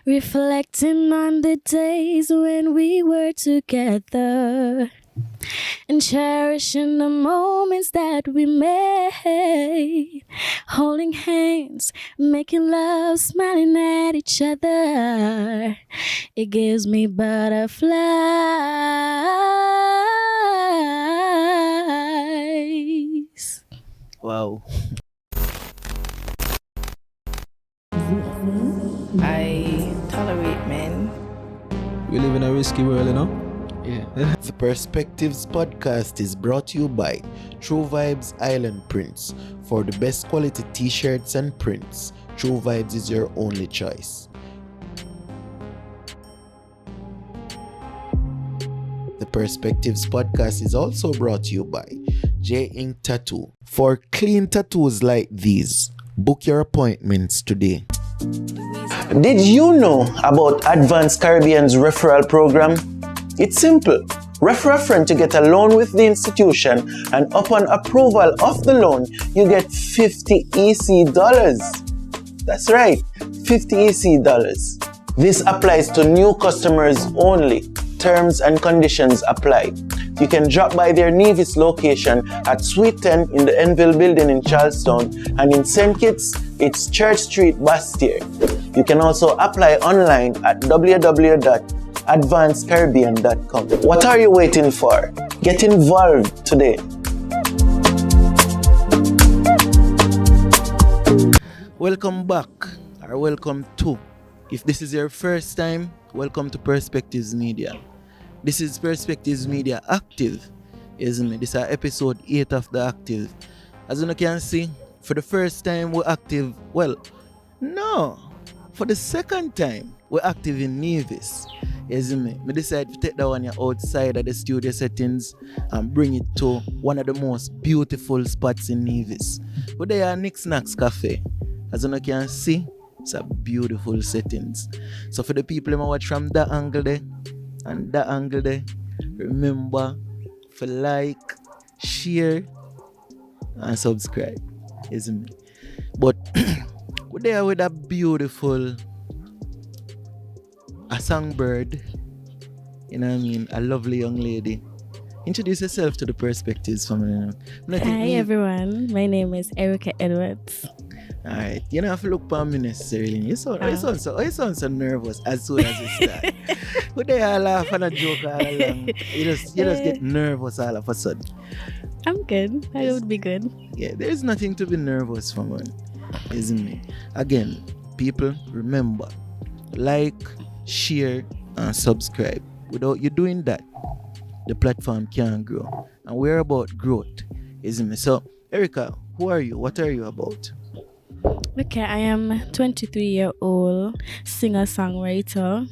reflecting on the days when we were together and cherishing the moments that we made, holding hands, making love, smiling at each other. It gives me butterflies. Wow. I tolerate men. We live in a risky world, you know? Yeah. The Perspectives podcast is brought to you by TruVybz Island Prints. For the best quality t-shirts and prints, TruVybz is your only choice. The Perspectives podcast is also brought to you by Jaay Tattoo. For clean tattoos like these, book your appointments today. Did you know about Advanced Caribbean's referral program? It's simple. Refer a friend to get a loan with the institution, and upon approval of the loan, you get 50 EC dollars. That's right, 50 EC dollars. This applies to new customers only. Terms and conditions apply. You can drop by their Nevis location at Suite 10 in the Enville building in Charlestown, and in St. Kitts, it's Church Street, Bastyr. You can also apply online at www.advancedcaribbean.com. What are you waiting for? Get involved today. Welcome back, or welcome to. If this is your first time, welcome to Perspectives Media. This is Perspectives Media Active, isn't it? This is episode 8 of the Active. As you can see, for the first time we're active, for the second time we're active in Nevis, isn't it? I decided to take that one outside of the studio settings and bring it to one of the most beautiful spots in Nevis. We're there at Nick Snacks Cafe. As you can see, it's a beautiful settings. So for the people who watch from that angle there and that angle there, remember to like, share, and subscribe, isn't it? But we're there with a beautiful songbird, you know what I mean, a lovely young lady. Introduce yourself to the Perspectives family. Hi everyone, my name is Erica Edwards. Alright, you don't have to look for me necessarily. You sound so nervous as soon as you start. But they all laugh and a joke all along. You just get nervous all of a sudden. I'm good. I would be good. Yeah, there's nothing to be nervous for, man. Isn't it? Again, people, remember, like, share, and subscribe. Without you doing that, the platform can't grow. And we're about growth, isn't it? So, Erica, who are you? What are you about? Okay, I am 23-year-old singer-songwriter.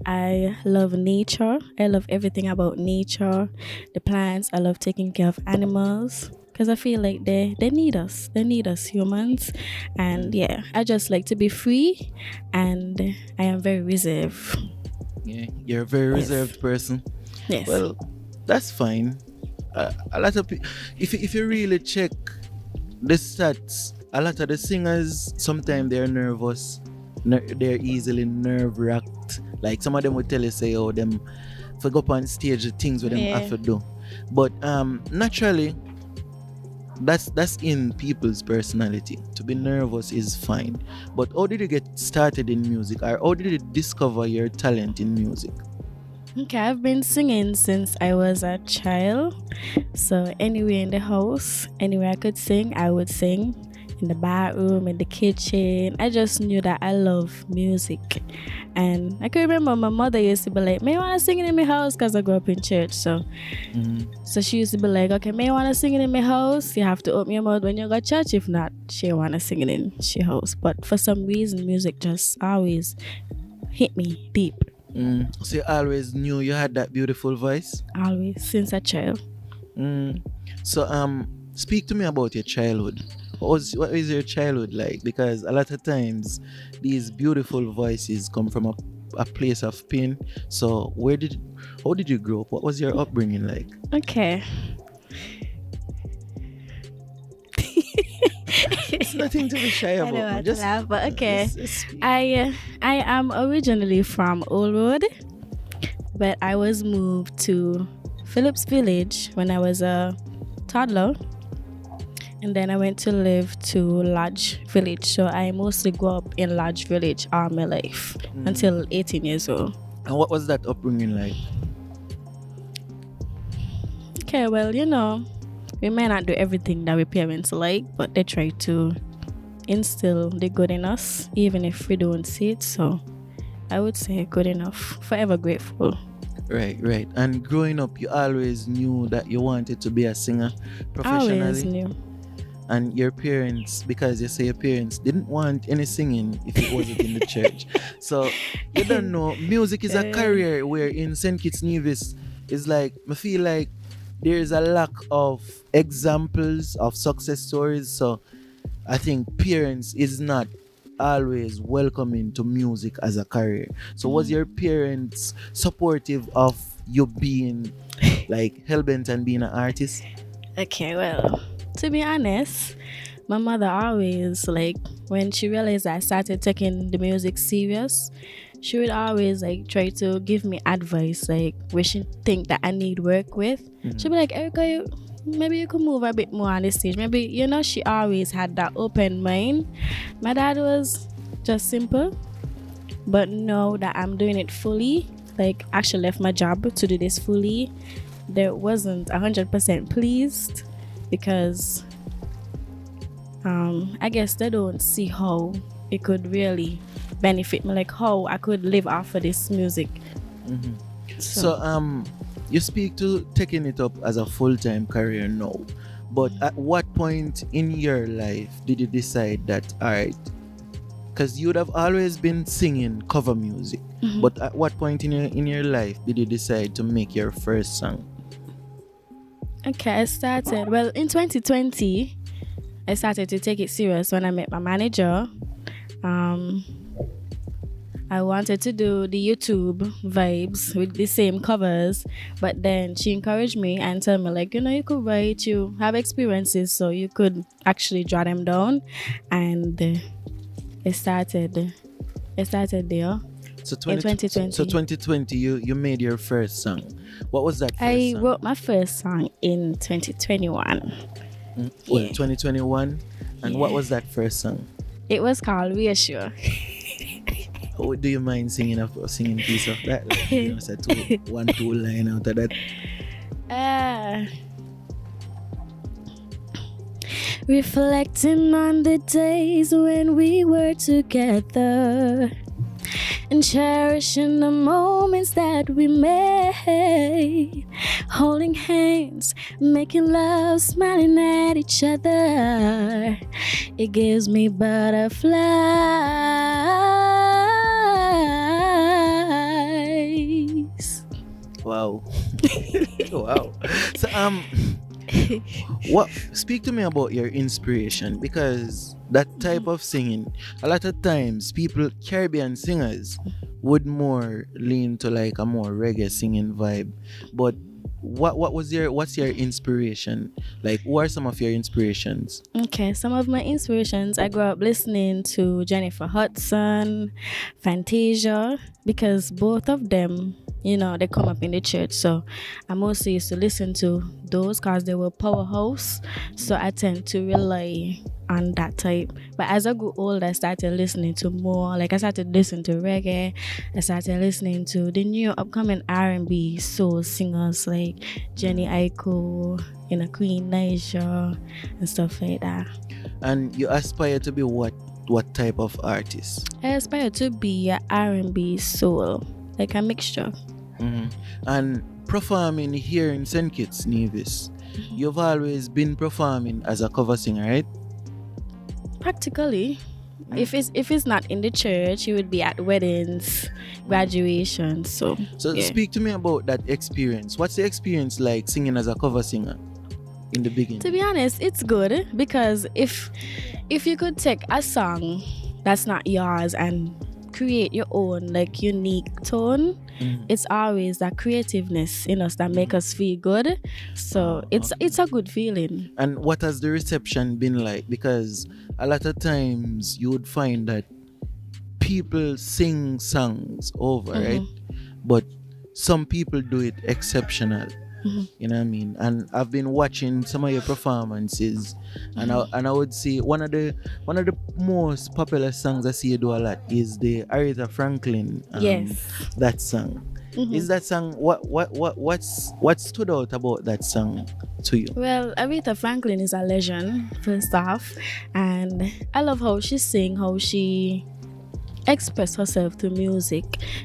I love nature. I love everything about nature. The plants. I love taking care of animals because I feel like they need us. They need us humans. And yeah, I just like to be free, and I am very reserved. Yeah, you're a very reserved person. Yes. Well, that's fine. A lot of people, if you really check the stats, a lot of the singers, sometimes they're nervous. They're easily nerve-wracked. Like some of them will tell you, say, oh, them for go up on stage, the things with them have to do. But naturally, that's in people's personality. To be nervous is fine. But how did you get started in music, or how did you discover your talent in music? Okay, I've been singing since I was a child. So anywhere in the house, anywhere I could sing, I would sing. In the bathroom, in the kitchen. I just knew that I love music. And I can remember my mother used to be like, may I want to sing it in my house? Because I grew up in church. So she used to be like, okay, may I want to sing it in my house? You have to open your mouth when you go to church. If not, she want to sing it in she house. But for some reason, music just always hit me deep. So you always knew you had that beautiful voice? Always, since a child. So speak to me about your childhood. What is your childhood like? Because a lot of times these beautiful voices come from a place of pain. So how did you grow up? What was your upbringing like? Okay. It's nothing to be shy I about. don't man. want to laugh, but okay. just speak. I am originally from Old Road, but I was moved to Phillips Village when I was a toddler. And then I went to live to Lodge Village. So I mostly grew up in Lodge Village all my life until 18 years old. And what was that upbringing like? Okay, well, we may not do everything that we parents like, but they try to instill the good in us, even if we don't see it. So I would say good enough. Forever grateful. Right. And growing up, you always knew that you wanted to be a singer professionally. Always knew. And your parents, because you say your parents didn't want any singing if it wasn't in the church. So you don't know, music is a career where in St. Kitts Nevis is like, I feel like there's a lack of examples of success stories. So I think parents is not always welcoming to music as a career. So was your parents supportive of you being like hellbent and being an artist? Okay, well, to be honest, my mother always, like, when she realized I started taking the music serious, she would always, like, try to give me advice, like, where she think that I need work with. She'd be like, Erica, maybe you could move a bit more on the stage. Maybe, she always had that open mind. My dad was just simple. But now that I'm doing it fully, like, actually left my job to do this fully, there wasn't 100% pleased. Because I guess they don't see how it could really benefit me, like how I could live off of this music. So you speak to taking it up as a full-time career now, but at what point in your life did you decide that, all right, because you would have always been singing cover music, but at what point in your life did you decide to make your first song? Okay, I started, well, in 2020, I started to take it serious when I met my manager. I wanted to do the YouTube vibes with the same covers, but then she encouraged me and told me, like, you could write, you have experiences, so you could actually draw them down. And it started there. So In 2020. So 2020, you made your first song. What was that first I song? wrote my first song in 2021. Well, 2021. And what was that first song? It was called Reassure. Oh, do you mind singing a piece of that? Like, say two line out of that. Reflecting on the days when we were together and cherishing the moments that we made, holding hands, making love, smiling at each other. It gives me butterflies. Wow. Wow. So speak to me about your inspiration, because that type of singing, a lot of times Caribbean singers would more lean to like a more reggae singing vibe. But what's your inspiration? Like, who are some of your inspirations? Okay, some of my inspirations, I grew up listening to Jennifer Hudson, Fantasia, because both of them, they come up in the church. So I mostly used to listen to those because they were powerhouse. So I tend to rely on that type. But as I grew older, I started listening to more. Like, I started listening to reggae. I started listening to the new upcoming R&B soul singers like Jenny Aiko, Queen Naija, and stuff like that. And you aspire to be what type of artist? I aspire to be a R&B soul, like a mixture. And performing here in St. Kitts Nevis, you've always been performing as a cover singer, right? Practically. If it's not in the church, you would be at weddings, graduations. So yeah. Speak to me about that experience. What's the experience like singing as a cover singer in the beginning? To be honest, it's good, because if you could take a song that's not yours and create your own like unique tone, it's always that creativeness in us that make us feel good. So it's a good feeling. And what has the reception been like? Because a lot of times you would find that people sing songs over, right? But some people do it exceptional. You know what I mean? And I've been watching some of your performances, and I would say one of the most popular songs I see you do a lot is the Aretha Franklin. Yes. That song. Is that song what stood out about that song to you? Well, Aretha Franklin is a legend, first off, and I love how she sing, how she express herself through music.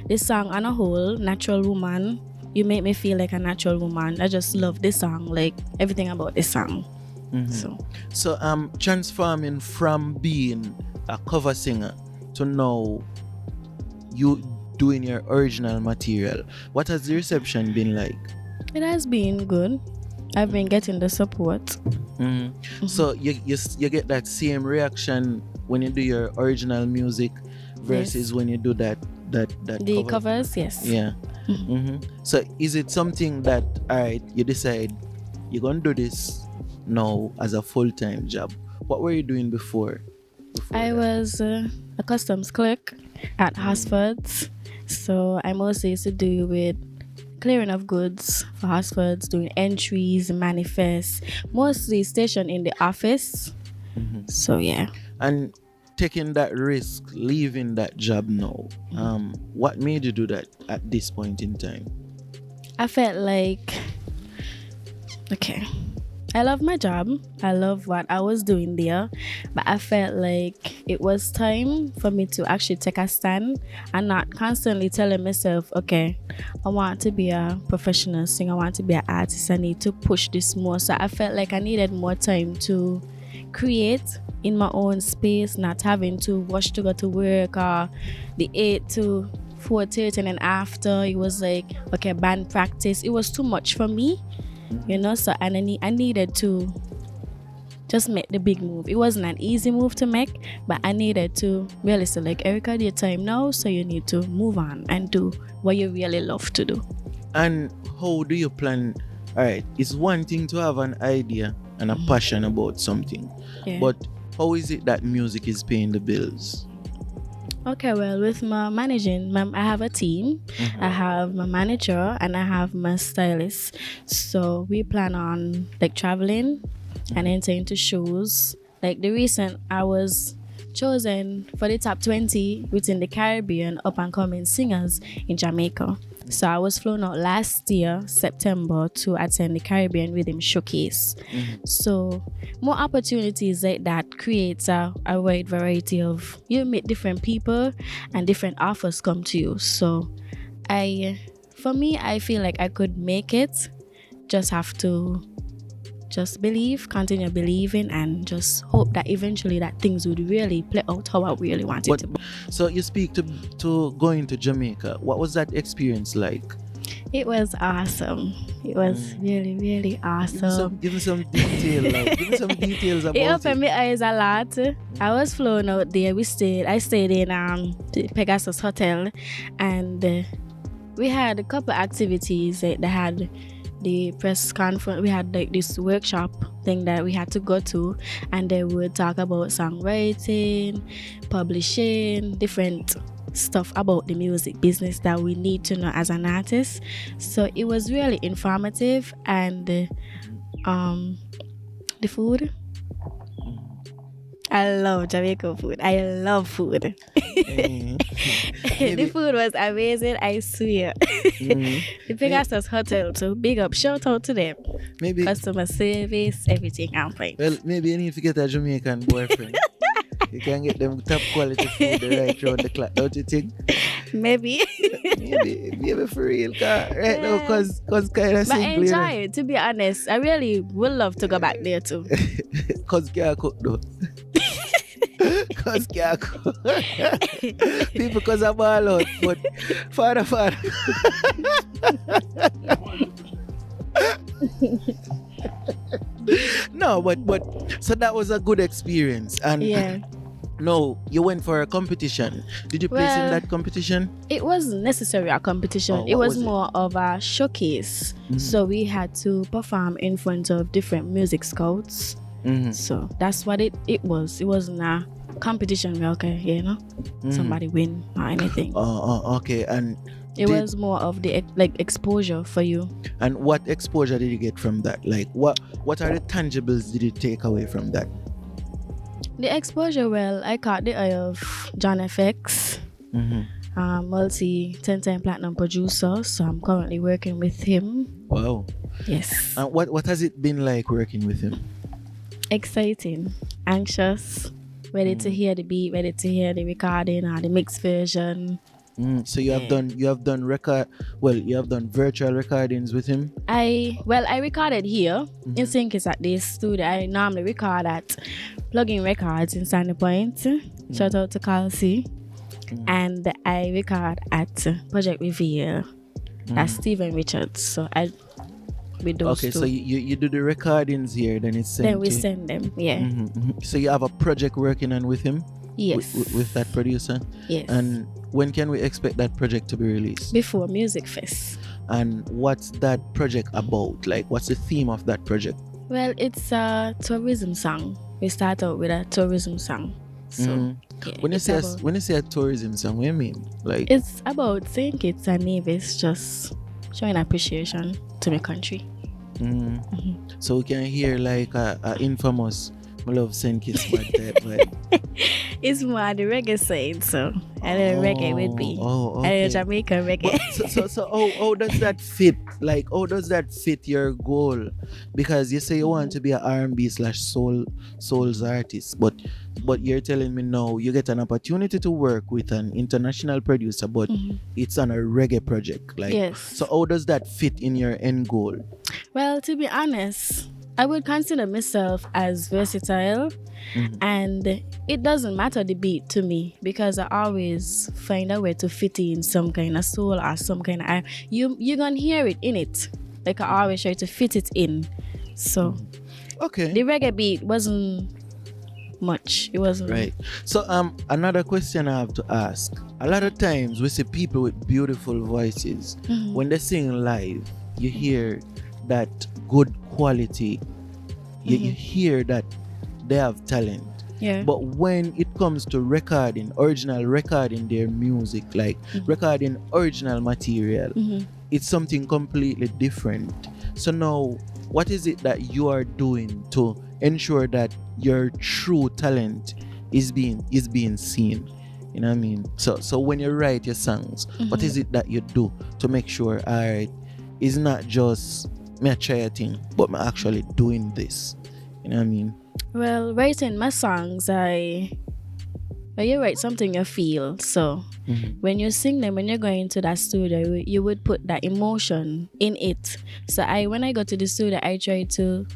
This song on a whole, Natural Woman, you make me feel like a natural woman. I just love this song, like everything about this song. So transforming from being a cover singer to now you doing your original material, what has the reception been like? It has been good. I've been getting the support. So you get that same reaction when you do your original music versus when you do that the covers, yes. Yeah. So is it something that, alright, you decide you're gonna do this now as a full-time job? What were you doing before I was a customs clerk at Hosford's. So I mostly used to do with clearing of goods for Hosford's, doing entries, manifests, mostly stationed in the office. So yeah. And taking that risk, leaving that job now, what made you do that at this point in time? I felt like, okay, I love my job. I love what I was doing there. But I felt like it was time for me to actually take a stand and not constantly telling myself, okay, I want to be a professional singer, I want to be an artist, I need to push this more. So I felt like I needed more time to create in my own space, not having to rush to go to work or the 8 to 4:30 and then after it was like, okay, band practice. It was too much for me, you know, so I needed to just make the big move. It wasn't an easy move to make, but I needed to really say, like, Erica, your time now, so you need to move on and do what you really love to do. And how do you plan? All right, it's one thing to have an idea and a passion about something, but how is it that music is paying the bills? Okay, well, with my managing, I have a team. I have my manager and I have my stylist. So we plan on like traveling and entering to shows. Like the recent, I was chosen for the top 20 within the Caribbean up and coming singers in Jamaica. So I was flown out last year, September, to attend the Caribbean Rhythm Showcase. So more opportunities like that creates a wide variety of, you meet different people and different offers come to you. So for me, I feel like I could make it. Just have to just believe, continue believing, and just hope that eventually that things would really play out how I really want it to be. So you speak to going to Jamaica. What was that experience like? It was awesome. It was really, really awesome. Give me some detail. Give me some details about it. It opened my eyes a lot. I was flown out there. I stayed in the Pegasus Hotel, and we had a couple activities. They had the press conference. We had like this workshop thing that we had to go to, and they would talk about songwriting, publishing, different stuff about the music business that we need to know as an artist. So it was really informative, and the food, I love Jamaican food. I love food. The food was amazing, I swear. The Pegasus Hotel, so big up, shout out to them. Maybe customer service, everything on point. Well, maybe you need to get a Jamaican boyfriend. You can get them top quality food right around the clock, don't you think? Maybe. maybe for real, right now, cause kind of. But I enjoy it, to be honest. I really would love to go back there too. Cause can't cook though. Cause can't cook. People cause I'm all out, but father. No, but so that was a good experience, and No, you went for a competition. Did you place in Well, that competition? It wasn't necessarily a competition. Oh, It what was was it? more of a showcase. So we had to perform in front of different music scouts. So that's what it was. It wasn't a competition where, okay, somebody win or anything. Okay. And It was more of the exposure for you. And what exposure did you get from that? Like, what are the tangibles did you take away from that? The exposure, well, I caught the eye of John FX, multi 10-time platinum producer. So I'm currently working with him. Wow. Yes. And what has it been like working with him? Exciting, anxious, ready to hear the beat, ready to hear the recording or the mixed version. So you have done virtual recordings with him? I recorded here in Sync is at this studio. I normally record at Plugin Records in Sandy Point. Shout out to Kelsey. And I record at Project Reveal. That's Steven Richards. So I with those two. So you do the recordings here, then it's sent Then we to... send them, yeah. So you have a project working on with him? Yes. With that producer? Yes. And when can we expect that project to be released? Before Music Fest. And what's that project about? Like, what's the theme of that project? Well, it's a tourism song. We start out with a tourism song. So yeah, when you say a tourism song, what do you mean? Like, it's about saying kids and neighbors just showing appreciation to my country. So we can hear like a infamous "I love Saint Kitts" bad type vibe. It's more the reggae side, so I know reggae would be. Okay. I know Jamaican reggae. So how does that fit? Like, how does that fit your goal? Because you say you want to be an R&B/souls artist, but you're telling me now you get an opportunity to work with an international producer, but it's on a reggae project. Like, Yes. So how does that fit in your end goal? Well, to be honest, I would consider myself as versatile, and it doesn't matter the beat to me because I always find a way to fit in some kind of soul or some kind of you're gonna hear it in it. Like I always try to fit it in. So Okay. the reggae beat wasn't much. It wasn't Right. So another question I have to ask. A lot of times we see people with beautiful voices. When they sing live, you hear that good quality. You hear that they have talent. Yeah. But when it comes to recording their music, like recording original material, it's something completely different. So now, what is it that you are doing to ensure that your true talent is being seen? You know what I mean? So when you write your songs, what is it that you do to make sure, alright, it's not just me try a thing, but me actually doing this? You know what I mean? Well, writing my songs, you write something you feel. So when you sing them, when you're going to that studio, you would put that emotion in it. So when I go to the studio, I try to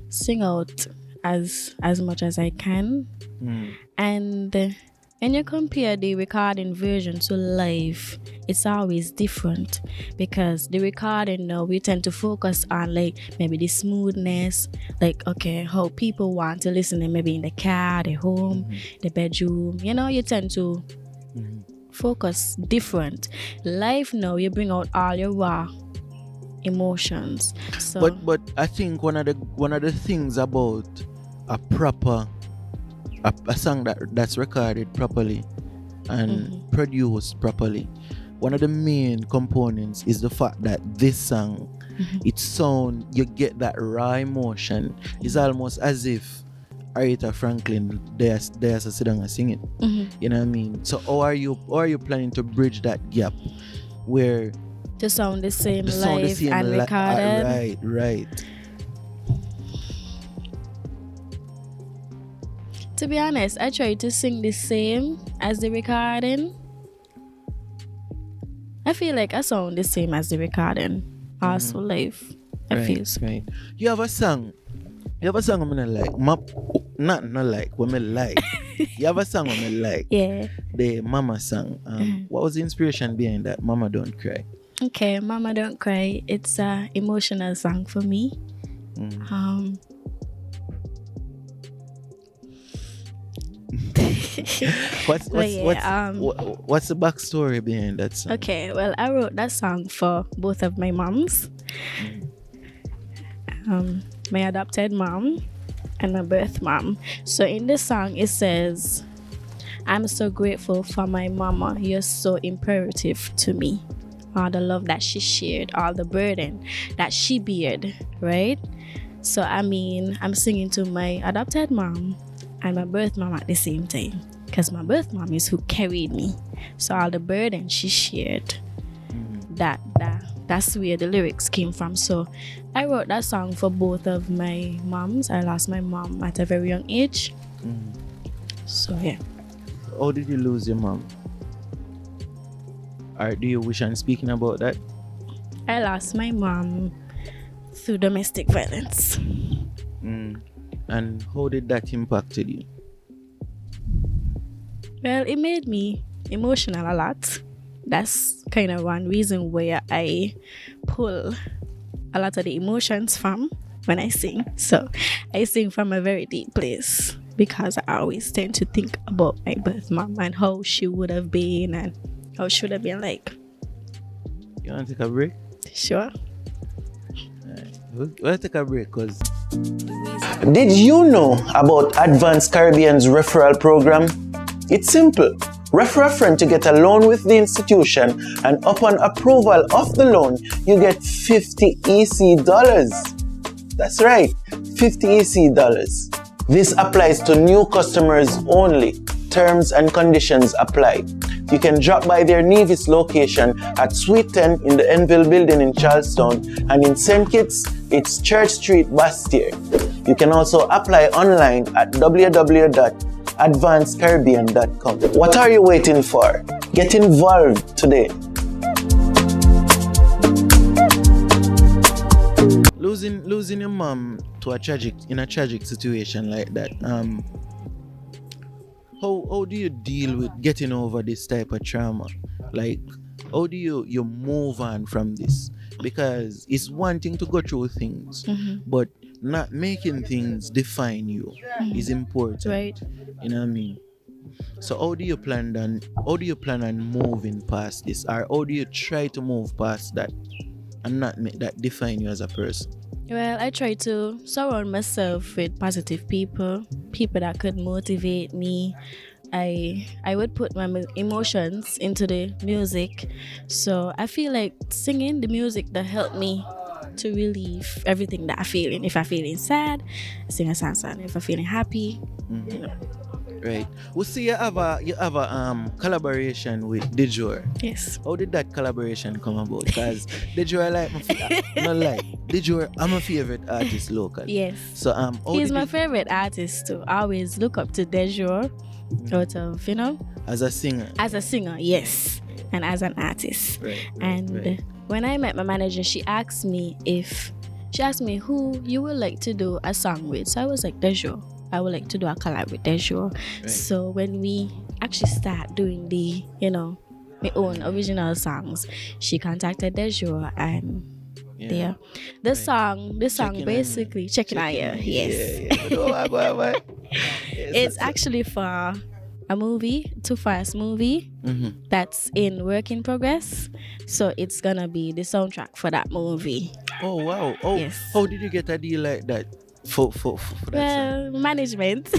sing out as much as I can. And when you compare the recording version to live, it's always different because the recording now we tend to focus on like maybe the smoothness, like okay, how people want to listen to maybe in the car, the home, the bedroom. You tend to focus different. Live now you bring out all your raw emotions. So but I think one of the things about a proper a song that's recorded properly and produced properly, one of the main components is the fact that this song, you get that raw emotion. It's almost as if Aretha Franklin there's a sit down and sing it. You know what I mean? So how are you planning to bridge that gap where to sound the same live and recorded? Right. To be honest, I try to sing the same as the recording. I feel like I sound the same as the recording. Also live. I feel so. Right. You have a song I'm gonna like. Not like, when I like. You have a song when I like. Yeah. The Mama song. What was the inspiration behind that? Mama Don't Cry. Okay, Mama Don't Cry. It's a emotional song for me. But yeah, what's the backstory behind that song? okay, well, I wrote that song for both of my moms. My adopted mom and my birth mom. So in this song, it says, I'm so grateful for my mama. You're so imperative to me. All the love that she shared, all the burden that she bared, right? So, I mean, I'm singing to my adopted mom and my birth mom at the same time. Because my birth mom is who carried me. So, all the burden she shared, that's where the lyrics came from. So I wrote that song for both of my moms. I lost my mom at a very young age. So yeah. How did you lose your mom? Or do you wish on speaking about that? I lost my mom through domestic violence. And how did that impact you? Well, it made me emotional a lot. That's kind of one reason where I pull a lot of the emotions from when I sing. So I sing from a very deep place because I always tend to think about my birth mom and how she would have been and how she would have been like. You want to take a break? Sure. We'll take a break because... Did you know about Advanced Caribbean's referral program? It's simple. Refer a friend to get a loan with the institution, and upon approval of the loan, you get 50 EC dollars. That's right, 50 EC dollars. This applies to new customers only. Terms and conditions apply. You can drop by their Nevis location at Suite 10 in the Enville building in Charlestown, and in St. Kitts, it's Church Street, Bastier. You can also apply online at www.advancedcaribbean.com. What are you waiting for? Get involved today. Losing your mom to a tragic situation like that. How do you deal with getting over this type of trauma? Like, how do you move on from this? Because it's one thing to go through things, but not making things define you is important. Right. You know what I mean? So how do you plan on moving past this? Or how do you try to move past that and not make that define you as a person? Well, I try to surround myself with positive people that could motivate me. I would put my emotions into the music. So I feel like singing the music that helped me to relieve everything that I'm feeling. If I'm feeling sad, I sing a sad song. If I'm feeling happy, you know. Right. We see you have a collaboration with Dejor. Yes. How did that collaboration come about? Because Dejor Dejor, I'm a favorite artist locally. Yes. So he's my favorite artist too. I always look up to Dejor out of, as a singer. As a singer, yes. And as an artist. Right. When I met my manager, she asked me who you would like to do a song with. So I was like, Dejor. I would like to do a collab with Dejor. Right. So when we actually start doing the, my own original songs, she contacted Dejor and the song basically checking out here. Yes. It's actually for a movie, Too Fast movie that's in work in progress. So it's gonna be the soundtrack for that movie. Oh wow. Oh yes. How did you get a deal like that? For that song? Management.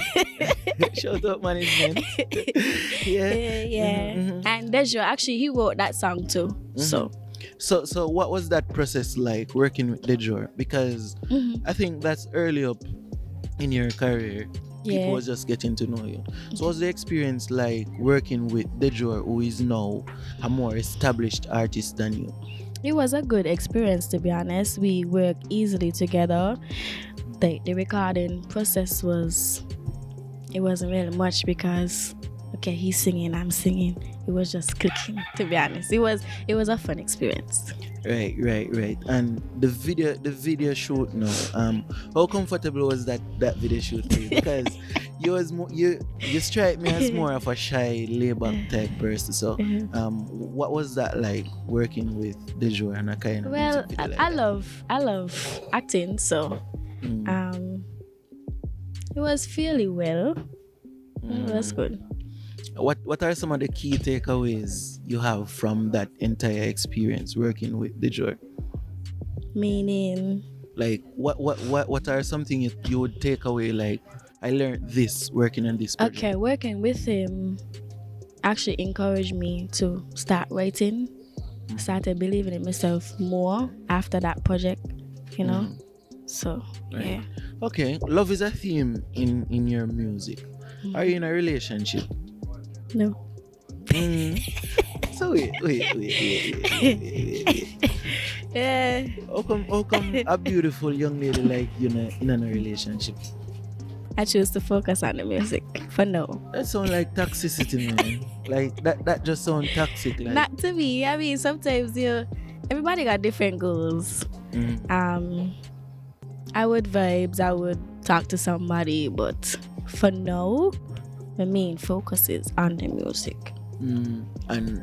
Shout out management. Yeah. And Dejor actually he wrote that song too. So what was that process like working with Dejor? Because I think that's early up in your career. People was just getting to know you. So what's the experience like working with Dejor, who is now a more established artist than you? It was a good experience, to be honest. We worked easily together. The recording process wasn't really much because he's singing, I'm singing. It was just clicking, to be honest. It was a fun experience. Right. And the video shoot now, how comfortable was that video shoot for you? Because you strike me as more of a shy, laid-back type person. So what was that like working with Dejor and a kind of music video like I love acting, so it was fairly well. It was good. What are some of the key takeaways you have from that entire experience working with the Joy? Meaning, Like what are something you would take away? Like, I learned this working on this project. okay, working with him actually encouraged me to start writing. Started believing in myself more after that project, you know. So Right. yeah. Okay, love is a theme in your music. Are you in a relationship? No. So wait. Yeah. How come a beautiful young lady like you in a relationship? I choose to focus on the music for now. That sounds like toxicity, man. Like that just sounds toxic. Like Not to me. I mean, sometimes everybody got different goals. I would vibes. I would talk to somebody, but for now, my main focus is on the music. And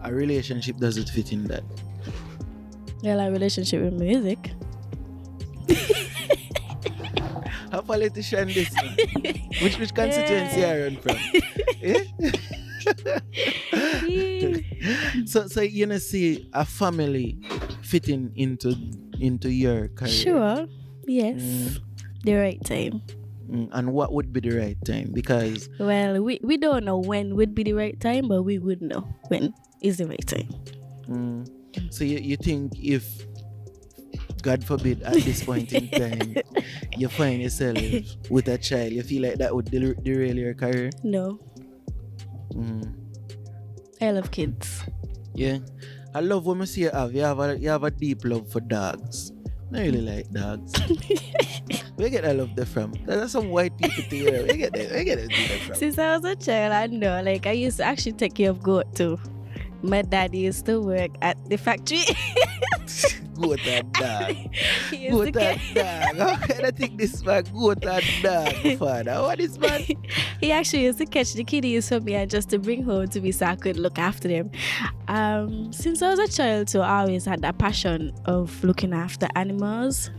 a relationship doesn't fit in that. Well, a relationship with music. A politician this man. Which constituency are you from? So you know, see a family fitting into your career. Sure. Yes. The right time. And what would be the right time? Because Well, we don't know when would be the right time, but we would know when is the right time. so you think if, God forbid, at this point in time you find yourself with a child, you feel like that would derail your career? No. I love kids. Yeah. I love when I see you have a deep love for dogs. I really like dogs. Where get that love there from? There's some white people to here. Where get that from? Since I was a child, I know. Like, I used to actually take care of goat too. My daddy used to work at the factory. Goat and dog. He used Goat to and dog. How can I think this man goat and dog, father? What is man? He actually used to catch the kiddies for me and just to bring home to me so I could look after them. Since I was a child too, I always had that passion of looking after animals.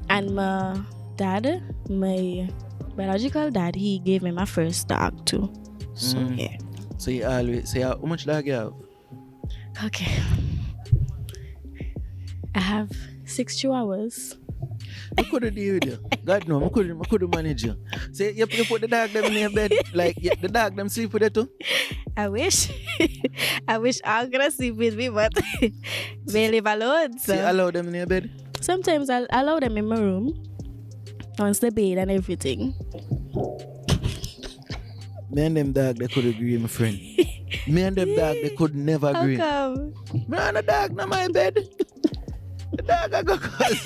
And my dad, my biological dad, he gave me my first dog too. So yeah. So you always say, how much dog you have? Okay. I have 6 chihuahuas. I couldn't deal with you. God no, I couldn't manage you. Say you put the dog them in your bed, like the dog them sleep with you too. I wish. I wish I'm gonna sleep with me, but they live alone. So you So allow them in your bed? sometimes I'll allow them in my room, on the bed and everything. Me and them dog they could agree, my friend. Me and them dog they could never How agree. come? Me and the dog in my bed. The dog I go cause.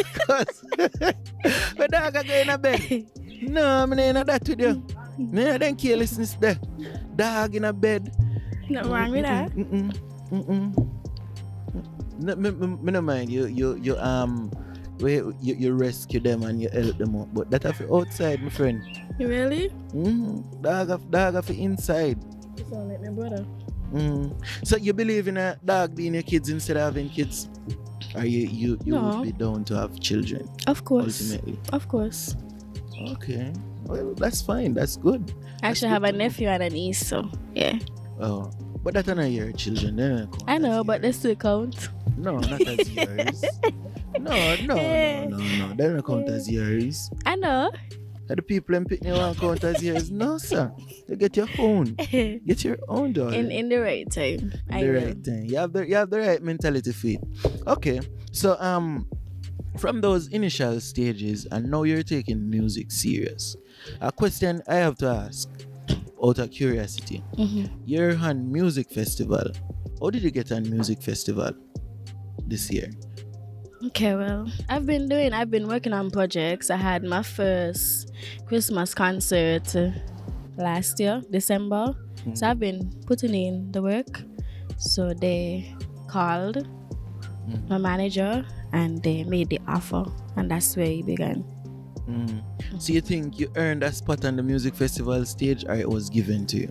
The dog I go in a bed. No, I'm not in that with you. Me and them carelessness there. Dog in a bed. Not wrong with that. No, me no mind. You rescue them and you help them out. But that have outside, my friend. Really? Dog have inside. You sound like my brother. So you believe in a dog being your kids instead of having kids? Or you No. would be down to have children Of course. ultimately? Of course. Okay. Well, that's fine. That's good. I actually have a nephew and a niece, so yeah. Oh. But that's not your children. They don't count I know, as but they yours. still count. No, not as yours. No. They don't count as yours. I know. And the people in Pitney won't count as yours. No, sir. You get your own. Get your own, darling. in the right time. I The will. right thing. You have the right mentality for it. Okay. So from those initial stages and now you're taking music serious. A question I have to ask out of curiosity. You're on music festival. How did you get on music festival this year? Okay, well, I've been working on projects. I had my first Christmas concert last year, December. So I've been putting in the work. So they called my manager and they made the offer, and that's where it began. So you think you earned a spot on the music festival stage or it was given to you?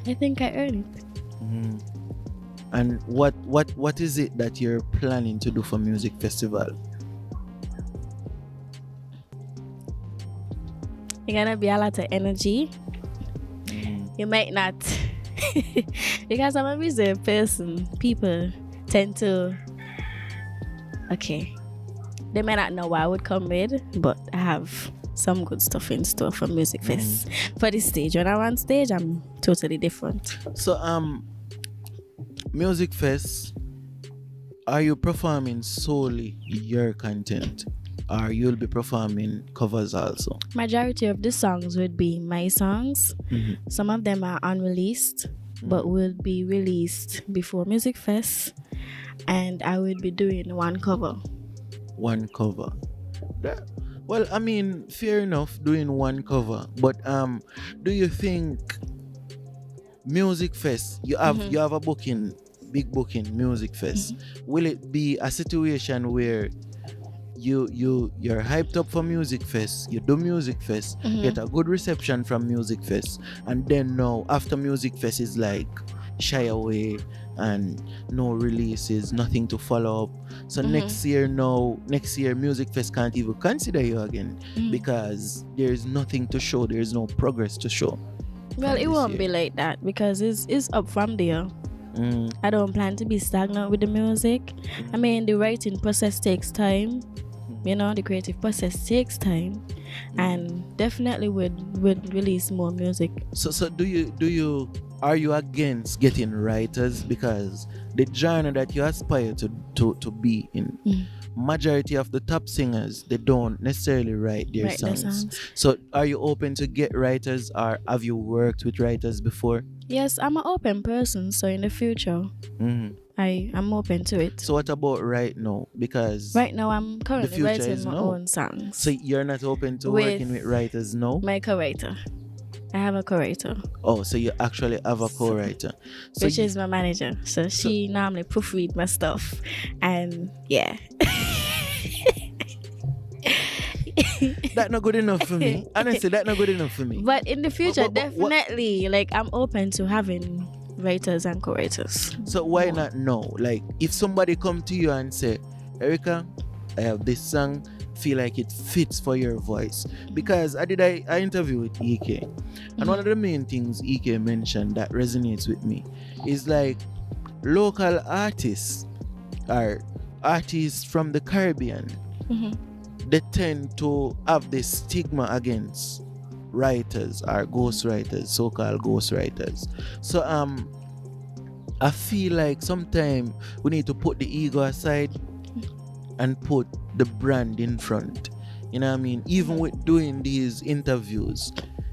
I think I earned it. And what is it that you're planning to do for music festival? You're gonna be a lot of energy. You might not Because I'm a reserved person. People tend to, okay, they may not know what I would come with, but I have some good stuff in store for Music Fest. For this stage, when I'm on stage, I'm totally different. So Music Fest, are you performing solely your content, or you'll be performing covers also? Majority of the songs would be my songs. Some of them are unreleased, but will be released before Music Fest, and I would be doing one cover. One cover. Well, I mean, fair enough doing one cover, but do you think Music Fest, you have a booking, big booking Music Fest, will it be a situation where you're hyped up for Music Fest, you do Music Fest, get a good reception from Music Fest, and then now after Music Fest is like shy away and no releases, nothing to follow up. So next year Music Fest can't even consider you again because there's nothing to show, there's no progress to show. Well, it won't be like that because it's up from there. I don't plan to be stagnant with the music. I mean, the writing process takes time. You know, the creative process takes time, and definitely would release more music. So are you against getting writers? Because the genre that you aspire to be in, majority of the top singers, they don't necessarily write their songs. So are you open to get writers, or have you worked with writers before? Yes, I'm an open person, so in the future I'm open to it. So what about right now? Because right now I'm currently writing my own songs. So you're not open to working with writers now? My co-writer. I have a co-writer. Oh, so you actually have a co-writer. So which is my manager. So she normally proofread my stuff. And yeah. That's not good enough for me. Honestly, that's not good enough for me. But in the future, definitely, like, I'm open to having writers and co-writers. So why not now? Like, if somebody come to you and say, Erica, I have this song, feel like it fits for your voice. Because I interview with EK, and one of the main things EK mentioned that resonates with me is like local artists or artists from the Caribbean. They tend to have this stigma against writers or ghostwriters, so-called ghostwriters. So I feel like sometimes we need to put the ego aside and put the brand in front. You know what I mean? Even with doing these interviews,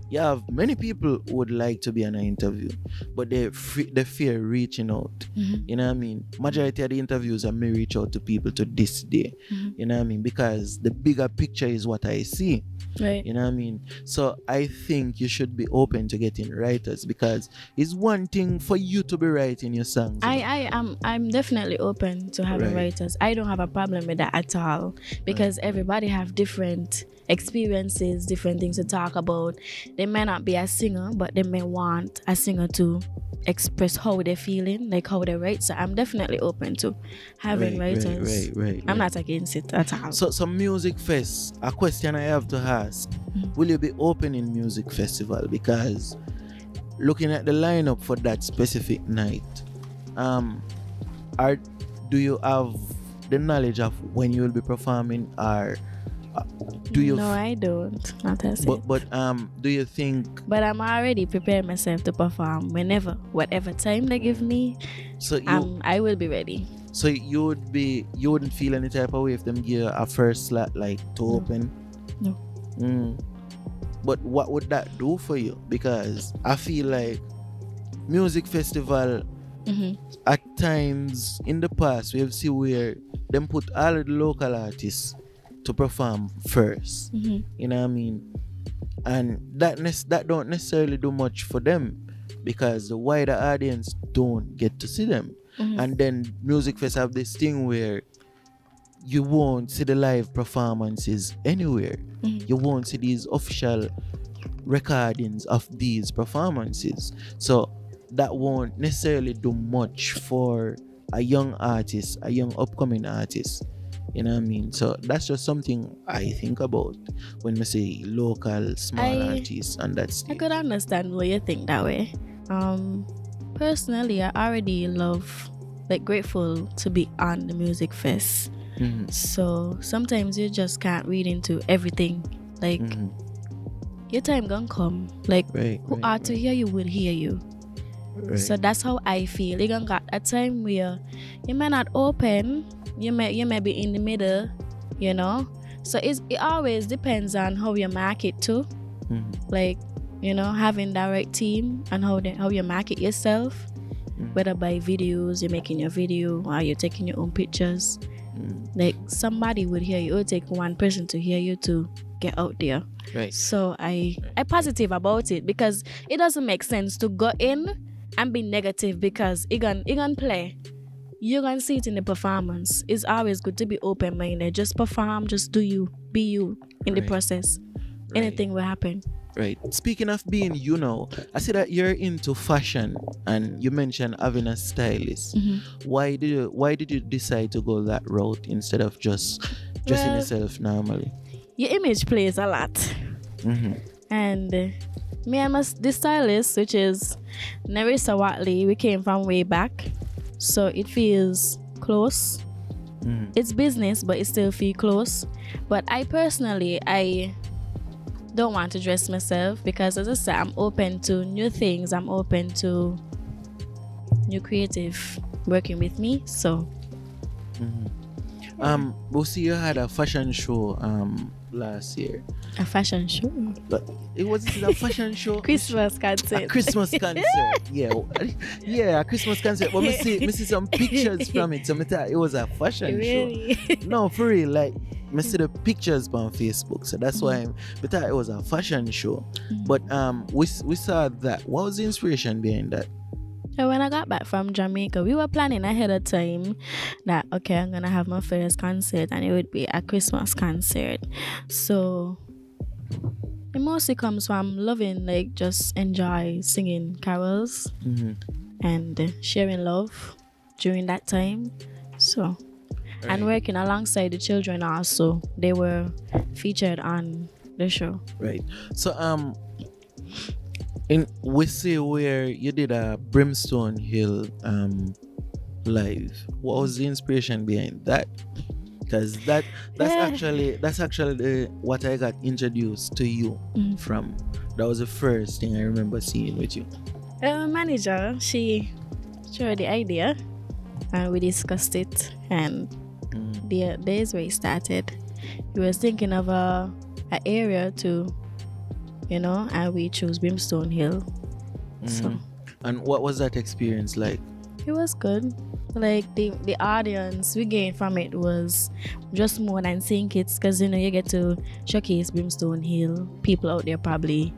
you have many people who would like to be on an interview, but they fear reaching out. You know what I mean? Majority of the interviews I may reach out to people to this day. You know what I mean? Because the bigger picture is what I see. Right. You know what I mean? So I think you should be open to getting writers, because it's one thing for you to be writing your songs. I'm definitely open to having writers. I don't have a problem with that at all, because everybody have different experiences, different things to talk about. They may not be a singer, but they may want a singer to express how they're feeling, like how they write. So I'm definitely open to having writers. I'm not against it at all. So Music Fest, a question I have to ask, will you be opening Music Festival? Because looking at the lineup for that specific night, do you have the knowledge of when you will be performing, or do you? No, I don't. Not as but do you think? But I'm already preparing myself to perform whenever, whatever time they give me. So I will be ready. So you wouldn't feel any type of way if them give you a first slot like to open? No. But what would that do for you? Because I feel like music festival at times in the past we have seen where them put all of the local artists to perform first. You know what I mean? And that don't necessarily do much for them, because the wider audience don't get to see them. And then Music Fest have this thing where you won't see the live performances anywhere. You won't see these official recordings of these performances. So that won't necessarily do much for a young artist, a young upcoming artist. You know what I mean? So that's just something I think about when we say local, small artists and that stage. I could understand why you think that way. personally, I already love, like, grateful to be on the music fest. So sometimes you just can't read into everything. Like, your time gonna come. Like, who ought to hear you would hear you. Right. So that's how I feel. You gonna got a time where you may not open, you may be in the middle, you know. So it always depends on how you market too. Like, you know, having the right team and how you market yourself. Whether by videos, you're making your video or you're taking your own pictures. Like, somebody would hear you. It would take one person to hear you to get out there. Right. So I positive about it, because it doesn't make sense to go in and be negative, because it gonna play. You're gonna see it in the performance. It's always good to be open-minded. Just perform, just do you, be you in the process. Anything will happen. Right. Speaking of being, you know, I see that you're into fashion, and you mentioned having a stylist. Why did you decide to go that route instead of just dressing yourself normally? Your image plays a lot. And me and the stylist, which is Nerissa Watley, we came from way back, so it feels close. It's business, but it still feels close. But I personally, I don't want to dress myself, because, as I said, I'm open to new things. I'm open to new creative working with me. So we'll see you had a fashion show last year. a fashion show, But it was a fashion show. Christmas concert. A Christmas concert. Yeah, a Christmas concert. But me see some pictures from it. So me thought it was a fashion Really? show. No, for real. Like, me see the pictures on Facebook. So that's why I thought it was a fashion show. But we saw that. What was the inspiration behind that? So when I got back from Jamaica, we were planning ahead of time that, okay, I'm gonna have my first concert, and it would be a Christmas concert. So it mostly comes from loving, like, just enjoy singing carols and sharing love during that time. So and working alongside the children also. They were featured on the show. Right. So we see where you did a Brimstone Hill live. What was the inspiration behind that? Because that's actually what I got introduced to you from. That was the first thing I remember seeing with you. Manager, she showed the idea, and we discussed it, and there's where it started. We was thinking of an area to, and we chose Brimstone Hill. So, and what was that experience like? it was good. Like, the audience we gained from it was just more than seeing kids, because you get to showcase Brimstone Hill. People out there probably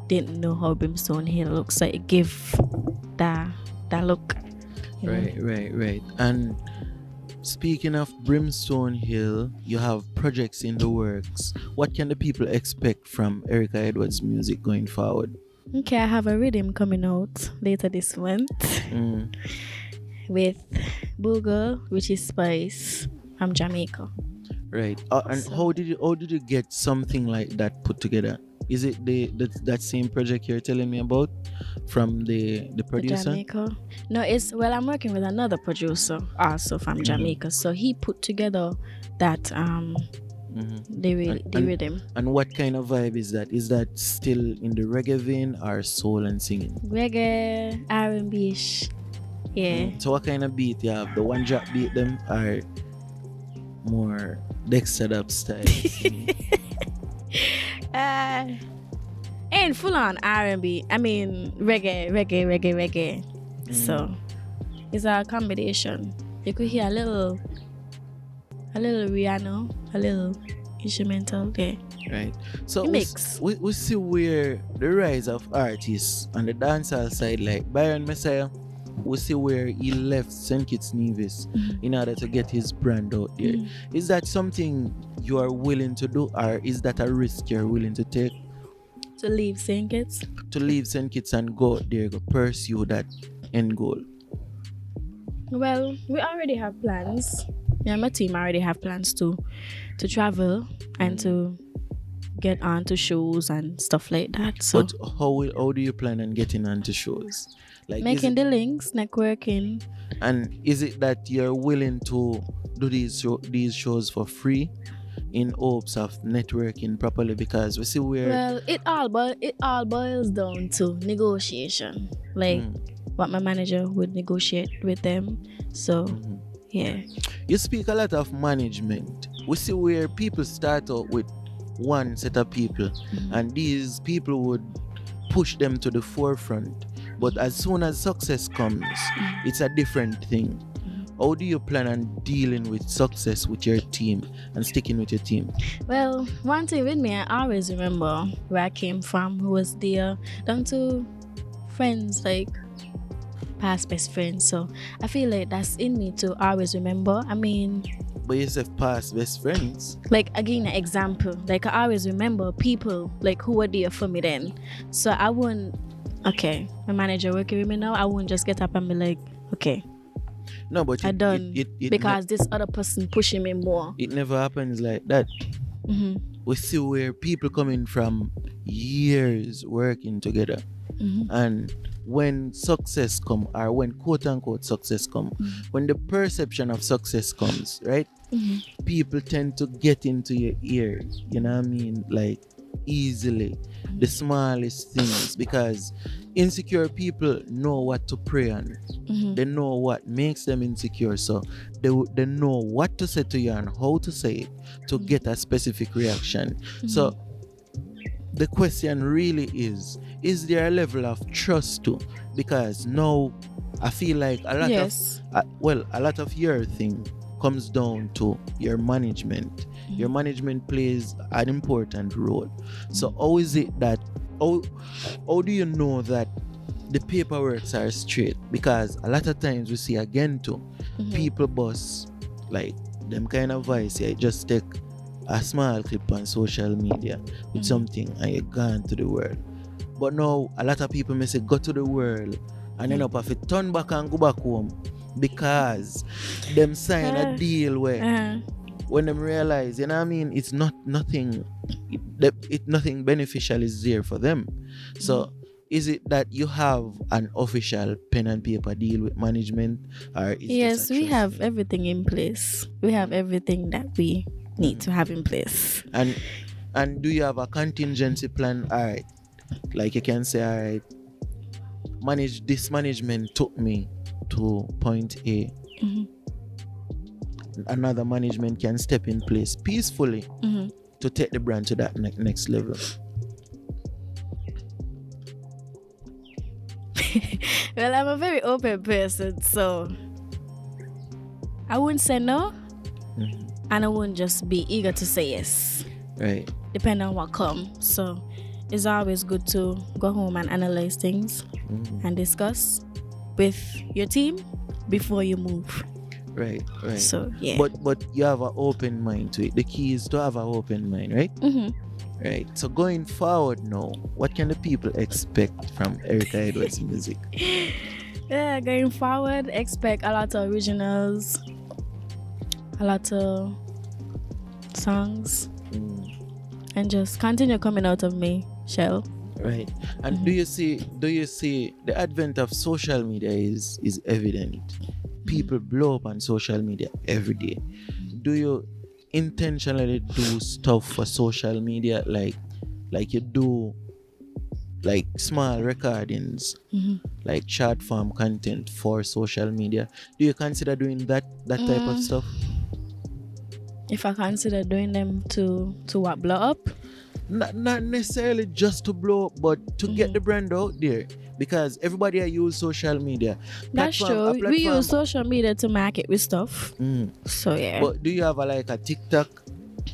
didn't know how Brimstone Hill looks, so it gave that look. Right. And speaking of Brimstone Hill, you have projects in the works. What can the people expect from Erica Edwards' music going forward? Okay, I have a rhythm coming out later this month with Boogle, which is Spice from Jamaica. Right. And how did you get something like that put together? Is it that same project you're telling me about from the producer? Jamaica? No, I'm working with another producer also from Jamaica. So he put together that the rhythm. And what kind of vibe is that? Is that still in the reggae vein or soul and singing? Reggae, R&B-ish. Yeah. So what kind of beat you have? The one drop beat them are more Dexter up style? Ain't full on R&B. I mean reggae. So it's a combination. You could hear a little Rihanna, a little instrumental there. Right. So mix. We see where the rise of artists on the dancehall side, like Byron Messiah, we see where he left St. Kitts Nevis in order to get his brand out there. Is that something you are willing to do, or is that a risk you're willing to take? To leave St. Kitts? To leave St. Kitts and go out there, go pursue that end goal? Well, we already have plans. Yeah, my team already have plans to travel and to get onto shows and stuff like that. So But how do you plan on getting onto shows? Like is making it, the links, networking. and is it that you're willing to do these shows for free in hopes of networking properly? Because we see where Well, it all boils down to negotiation. Like what my manager would negotiate with them. So yeah. you speak a lot of management. We see where people start out with one set of people, and these people would push them to the forefront. But as soon as success comes, it's a different thing. How do you plan on dealing with success with your team and sticking with your team? Well, one thing with me, I always remember where I came from, who was there, down to friends, like past best friends. So I feel like that's in me to always remember. I mean, But you say past best friends. like again, an example. Like I always remember people like who were there for me then. So I wouldn't. Okay, my manager working with me now. I wouldn't just get up and be like, okay, No, but I done it because this other person pushing me more. it never happens like that. We see where people coming from years working together, and when success come, or when quote unquote success come, when the perception of success comes, right? People tend to get into your ear, you know what I mean, like easily, the smallest things, because insecure people know what to prey on. They know what makes them insecure, so they know what to say to you and how to say it to get a specific reaction. So the question really is there a level of trust too? Because now I feel like a lot Yes. of a lot of your thing comes down to your management. Your management plays an important role. So how is it that how do you know that the paperworks are straight? Because a lot of times we see again too, people boss like them kind of vice. Yeah, just take a small clip on social media with something and you're gone to the world. But now a lot of people may say go to the world and end up have to turn back and go back home because them sign a deal where when them realize, you know what I mean, it's nothing beneficial is there for them. So is it that you have an official pen and paper deal with management, or is Yes, this a we trust have thing? everything in place. We have everything that we need to have in place. And do you have a contingency plan? All right, like you can say, all right, management took me to point A. Another management can step in place peacefully to take the brand to that next level. Well, I'm a very open person, so I wouldn't say no, and I wouldn't just be eager to say yes, Right. depending on what comes. So it's always good to go home and analyze things and discuss with your team before you move. Right. So yeah. But you have an open mind to it. The key is to have an open mind, right? Right. So going forward now, what can the people expect from Erica Edwards music? Yeah, going forward, expect a lot of originals, a lot of songs, and just continue coming out of me, Shell. Right. And do you see the advent of social media is evident. People blow up on social media every day. Do you intentionally do stuff for social media like you do like small recordings, like short form content for social media? Do you consider doing that type of stuff? If I consider doing them to what, blow up? Not necessarily just to blow up, but to get the brand out there. Because everybody use social media. That's true. We use social media to market with stuff. So yeah. But do you have a TikTok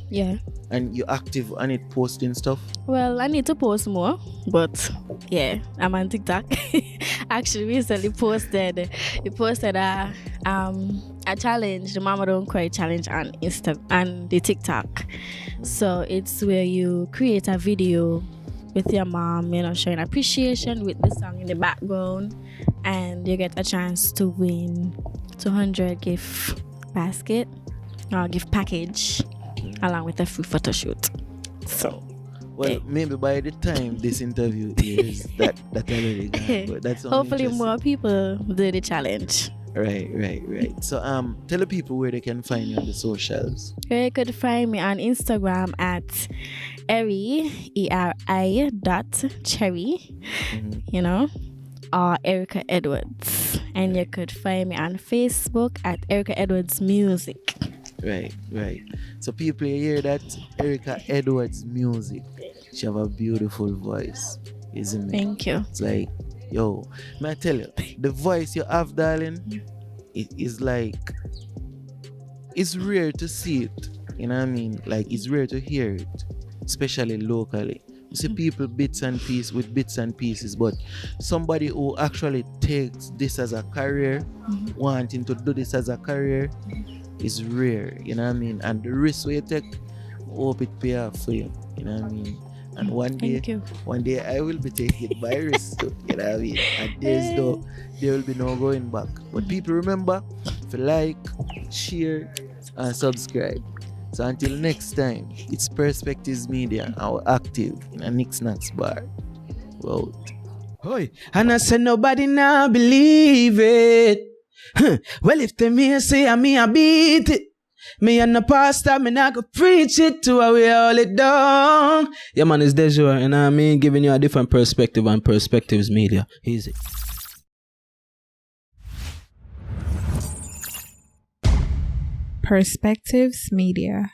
Yeah. and you active on it posting stuff? Well, I need to post more, but yeah, I'm on TikTok. Actually, recently posted a challenge, the Mama Don't Cry challenge on the TikTok. So it's where you create a video with your mom, showing appreciation with the song in the background, and you get a chance to win 200 gift basket or gift package along with a free photo shoot. So Well, maybe by the time this interview is that already gone. But that's only Hopefully interesting. more people do the challenge. Right. So tell the people where they can find you on the socials. You could find me on Instagram at eri.cherry, you know, or Erica Edwards. And you could find me on Facebook at Erica Edwards Music. Right. So people hear that Erica Edwards Music. She have a beautiful voice, isn't it? Thank you. It's like, yo, may I tell you, the voice you have, darling, it is like, it's rare to see it. You know what I mean? Like, it's rare to hear it, especially locally. You see people bits and pieces, but somebody who actually takes this as a career, wanting to do this as a career, is rare. You know what I mean? And the risk you take, hope it pay off for you. You know what I mean? And one day I will be taking my risk too. You know what I mean? And there will be no going back. But people remember to like, share, and subscribe. So until next time, it's Perspectives Media, our active in a Nick Snacks bar. Well, Hoy, and I said nobody now believe it. Well, if they me say I beat it. Me and the pastor, me not go preach it to how we all it down. Yeah, man, it's Dejour, and I mean giving you a different perspective on Perspectives Media. Easy. Perspectives Media.